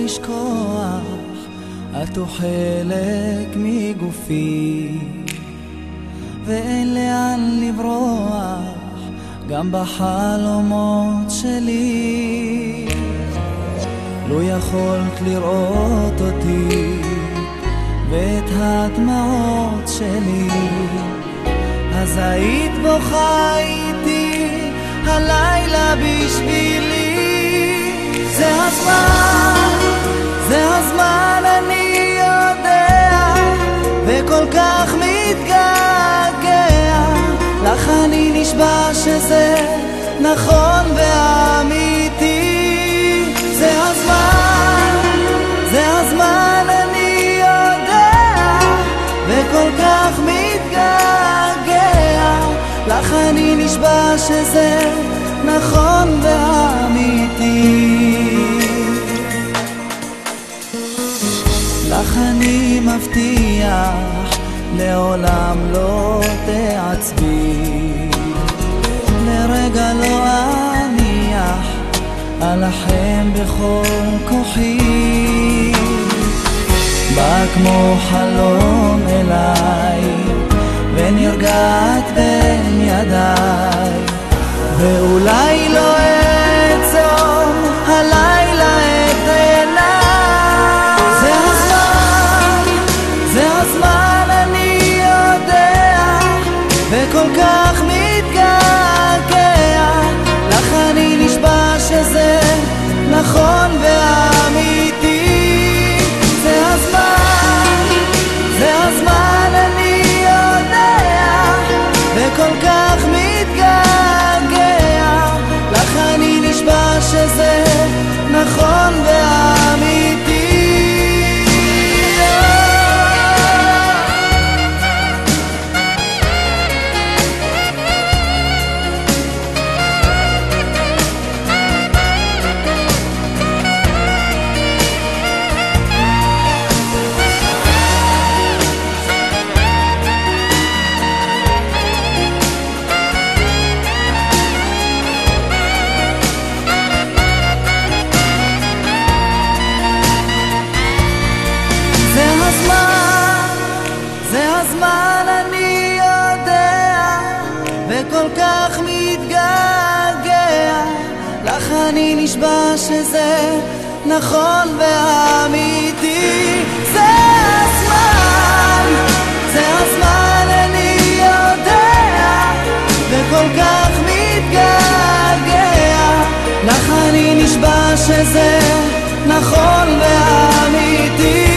לשכוח, את הוא חלק מגופי ואין לאן לברוח, גם בחלומות שלי. לו יכולת לראות אותי ואת הדמעות שלי, אז היית בוכה איתי הלילה בשבילי. זה הזמן, זה הזמן, אני יודע, וכל כך מתגעגע לך, אני נשבע שזה נכון ואמיתי. זה הזמן, זה הזמן, אני יודע, וכל כך מתגעגע לך, אני נשבע שזה נכון ואמיתי. לך אני מבטיח, לעולם לא תעצבי, לרגע לא אניח, אלחם בכל כוחי. בא כמו חלום אליי ונרגעת בין ידיי, ואולי לא אעצום הלילה את עיניי. זה הזמן, זה הזמן, אני יודע, וכל כך מתגעגע לך, אני נשבע שזה נכון ואמיתי. זה הזמן, זה הזמן, אני יודע, וכל כך מתגעגע לך, אני נשבע שזה נכון ואמיתי. זה הזמן, אני יודע, וכל כך מתגעגע לך, אני נשבע שזה נכון ואמיתי. זה הזמן, זה הזמן, אני יודע, וכל כך מתגעגע לך, אני נשבע שזה נכון ואמיתי.